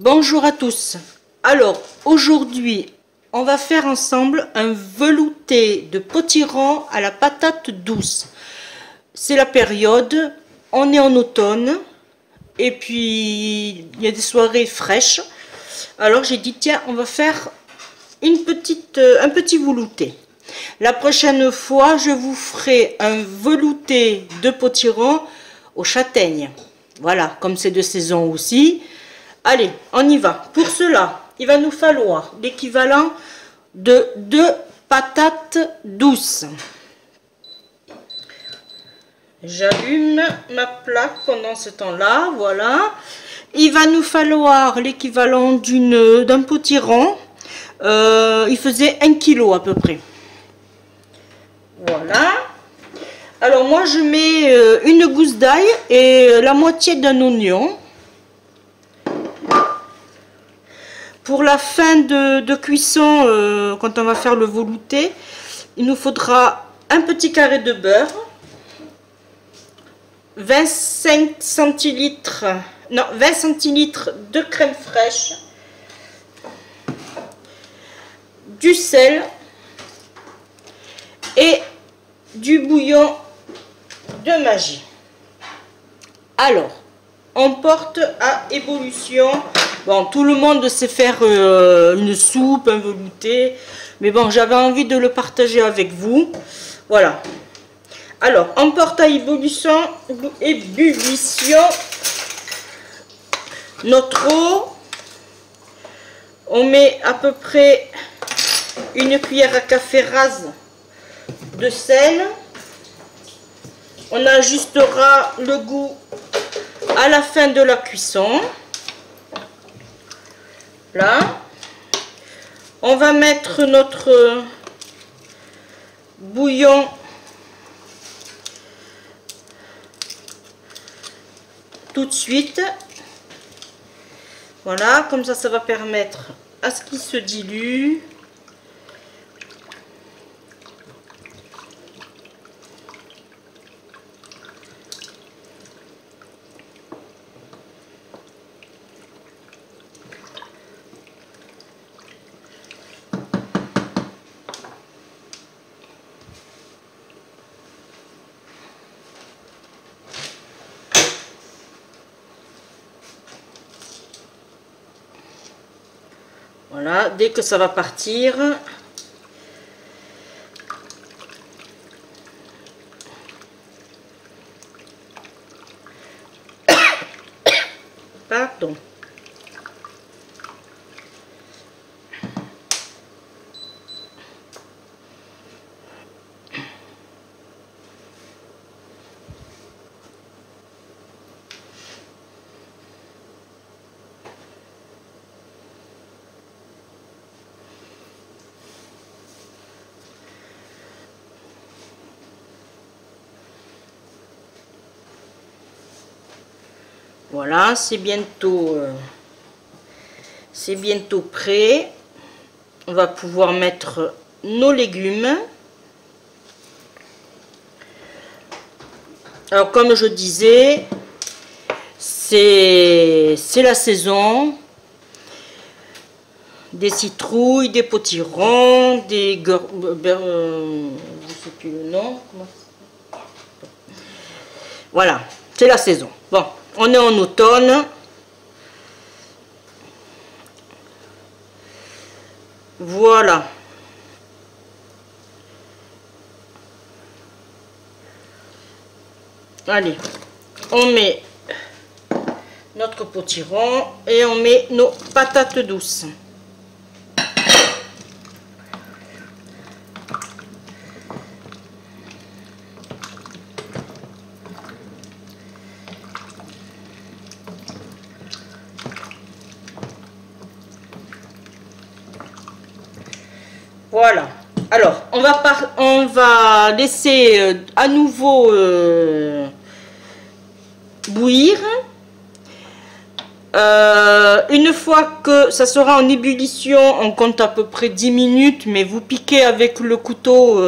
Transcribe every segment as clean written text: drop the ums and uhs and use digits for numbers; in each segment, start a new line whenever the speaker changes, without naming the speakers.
Bonjour à tous. Alors aujourd'hui on va faire ensemble un velouté de potiron à la patate douce. C'est la période, on est en automne et puis il y a des soirées fraîches. Alors j'ai dit tiens, on va faire un petit velouté. La prochaine fois je vous ferai un velouté de potiron aux châtaignes. Voilà, comme c'est de saison aussi. Allez, on y va. Pour cela, il va nous falloir l'équivalent de 2 patates douces. J'allume ma plaque pendant ce temps-là, voilà. Il va nous falloir l'équivalent d'un potiron. Il faisait 1 kg à peu près. Voilà. Alors moi je mets une gousse d'ail et la moitié d'un oignon. Pour la fin de cuisson, quand on va faire le velouté, il nous faudra un petit carré de beurre, 20 centilitres de crème fraîche, du sel et du bouillon de magie. Alors, on porte à ébullition. Bon, tout le monde sait faire une soupe, un velouté, mais bon, j'avais envie de le partager avec vous. Voilà. Alors, on porte à ébullition notre eau. On met à peu près une cuillère à café rase de sel. On ajustera le goût à la fin de la cuisson. Là, on va mettre notre bouillon tout de suite. Voilà, comme ça va permettre à ce qu'il se dilue. Voilà, dès que ça va partir, pardon. Voilà, c'est bientôt prêt. On va pouvoir mettre nos légumes. Alors comme je disais, c'est la saison. Des citrouilles, des potirons, des je sais plus le nom. Voilà, c'est la saison. Bon. On est en automne. Voilà. Allez, on met notre potiron et on met nos patates douces. Voilà. Alors, on va laisser à nouveau bouillir. Une fois que ça sera en ébullition, on compte à peu près 10 minutes, mais vous piquez avec le couteau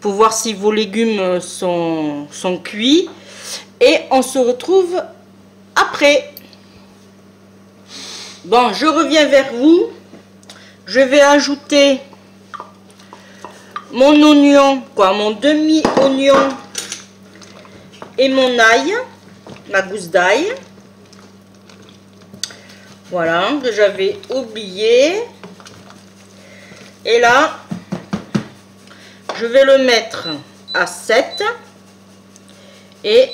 pour voir si vos légumes sont cuits. Et on se retrouve après. Bon, je reviens vers vous. Je vais ajouter mon oignon, mon demi-oignon et mon ail, ma gousse d'ail. Voilà, que j'avais oublié. Et là, je vais le mettre à 7 et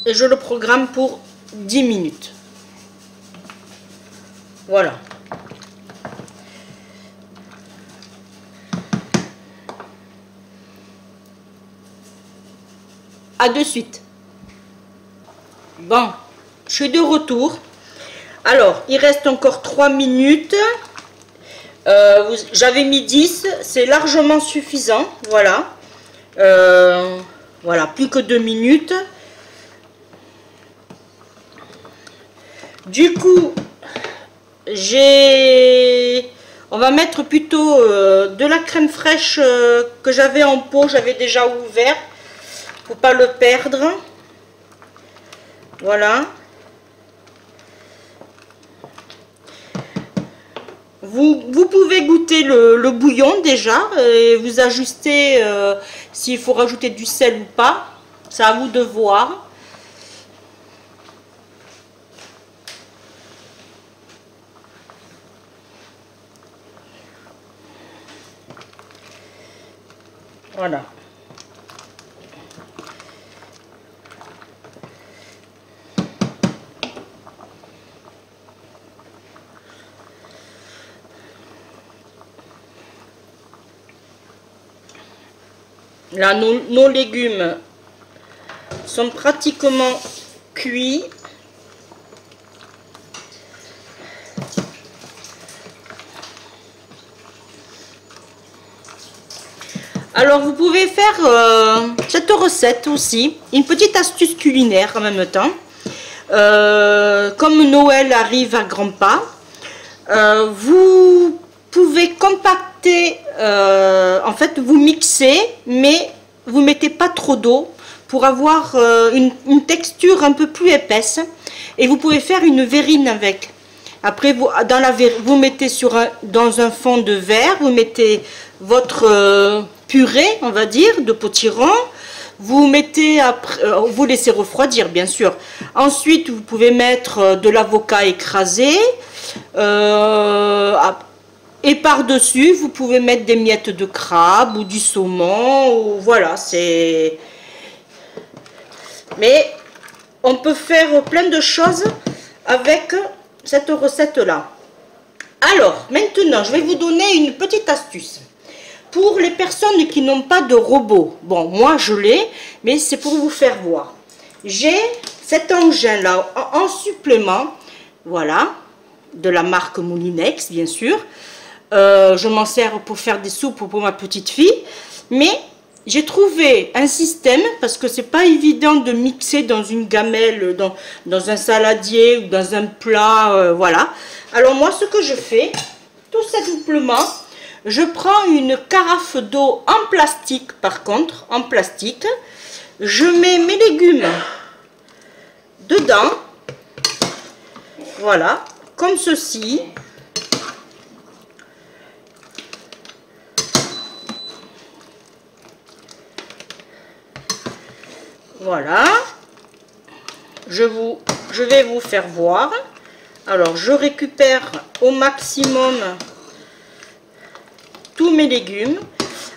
je le programme pour 10 minutes. Voilà. À de suite. Bon, je suis de retour. Alors, il reste encore 3 minutes. J'avais mis 10, c'est largement suffisant. Voilà. Voilà, plus que 2 minutes. Du coup, on va mettre plutôt de la crème fraîche que j'avais en pot, j'avais déjà ouvert pour pas le perdre. Voilà. Vous pouvez goûter le bouillon déjà et vous ajustez s'il faut rajouter du sel ou pas. C'est à vous de voir. Voilà. Là, nos légumes sont pratiquement cuits. Alors, vous pouvez faire cette recette aussi, une petite astuce culinaire en même temps. Comme Noël arrive à grands pas, vous pouvez compacter, en fait vous mixez, mais vous mettez pas trop d'eau pour avoir une texture un peu plus épaisse, et vous pouvez faire une verrine avec. Après vous mettez dans un fond de verre, vous mettez votre purée, on va dire, de potiron. Vous mettez vous laissez refroidir bien sûr. Ensuite vous pouvez mettre de l'avocat écrasé. Et par-dessus, vous pouvez mettre des miettes de crabe ou du saumon. Ou, voilà, c'est... Mais on peut faire plein de choses avec cette recette-là. Alors, maintenant, je vais vous donner une petite astuce. Pour les personnes qui n'ont pas de robot, bon, moi je l'ai, mais c'est pour vous faire voir. J'ai cet engin-là en supplément, voilà, de la marque Moulinex, bien sûr. Je m'en sers pour faire des soupes pour ma petite fille, mais j'ai trouvé un système, parce que c'est pas évident de mixer dans une gamelle, dans un saladier ou dans un plat, voilà. Alors moi, ce que je fais, tout simplement, je prends une carafe d'eau en plastique, par contre, en plastique, je mets mes légumes dedans, voilà, comme ceci. Voilà, je vais vous faire voir. Alors, je récupère au maximum tous mes légumes.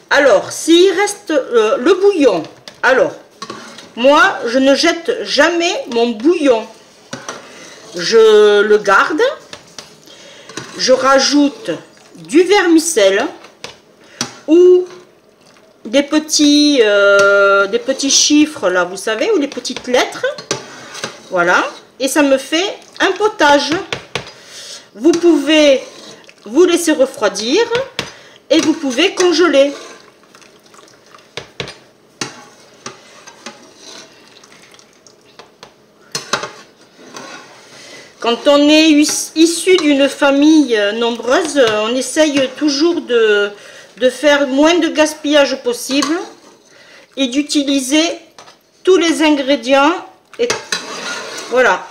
Alors, s'il reste le bouillon, alors, moi, je ne jette jamais mon bouillon. Je le garde. Je rajoute du vermicelle ou des petits chiffres là, vous savez, ou les petites lettres, voilà, et ça me fait un potage. Vous pouvez vous laisser refroidir et vous pouvez congeler. Quand on est issu d'une famille nombreuse, on essaye toujours de faire moins de gaspillage possible et d'utiliser tous les ingrédients. Et voilà.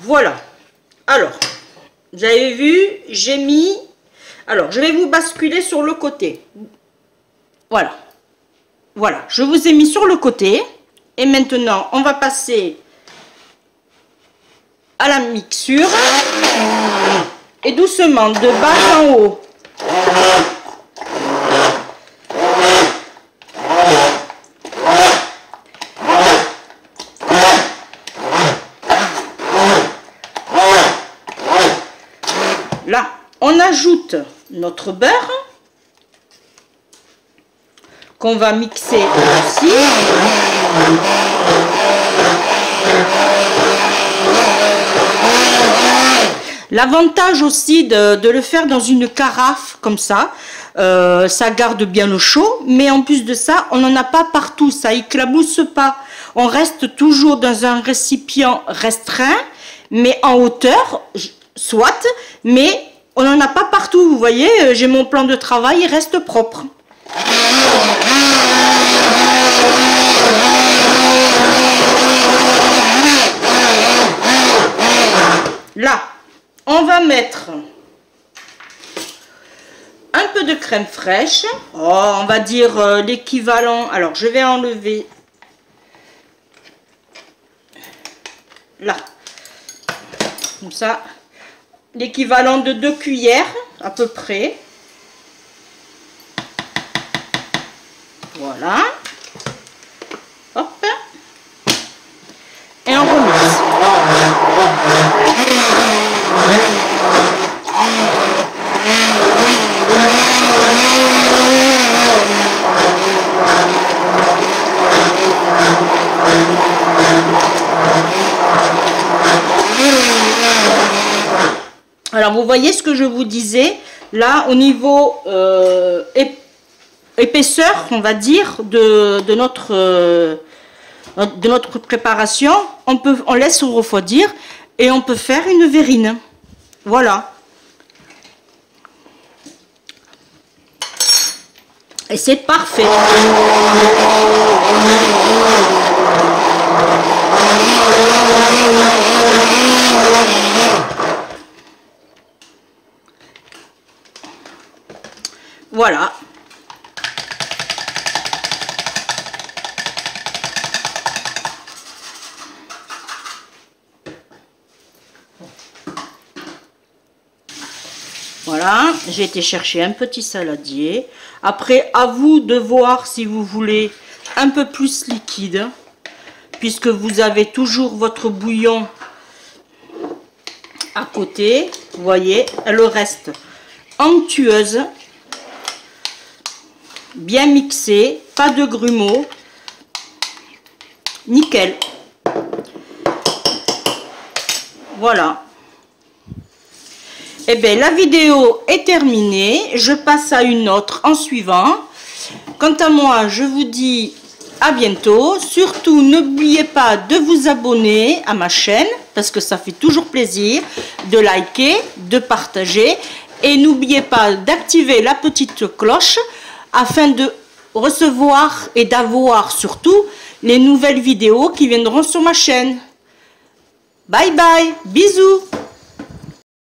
Voilà. Alors, vous avez vu, j'ai mis... Alors, je vais vous basculer sur le côté. Voilà. Voilà, je vous ai mis sur le côté. Et maintenant, on va passer à la mixture. Et doucement, de bas en haut. Là, on ajoute notre beurre qu'on va mixer aussi. L'avantage aussi de le faire dans une carafe comme ça, ça garde bien le chaud, mais en plus de ça, on n'en a pas partout, ça éclabousse pas. On reste toujours dans un récipient restreint, mais en hauteur, soit, mais on n'en a pas partout. Vous voyez, j'ai mon plan de travail, il reste propre. Là, on va mettre un peu de crème fraîche. Oh, on va dire l'équivalent. Alors, je vais enlever là, comme ça, l'équivalent de 2 cuillères à peu près. Voilà. Hop. Et on remixe. Alors, vous voyez ce que je vous disais, là, au niveau épaisseur, on va dire, de notre préparation, on laisse refroidir et on peut faire une verrine. Voilà. Et c'est parfait. Voilà. Voilà, j'ai été chercher un petit saladier. Après, à vous de voir si vous voulez un peu plus liquide, puisque vous avez toujours votre bouillon à côté. Vous voyez, elle reste onctueuse, bien mixée, pas de grumeaux, nickel. Voilà. Eh bien, la vidéo est terminée. Je passe à une autre en suivant. Quant à moi, je vous dis à bientôt. Surtout, n'oubliez pas de vous abonner à ma chaîne, parce que ça fait toujours plaisir, de liker, de partager. Et n'oubliez pas d'activer la petite cloche afin de recevoir et d'avoir surtout les nouvelles vidéos qui viendront sur ma chaîne. Bye bye, bisous.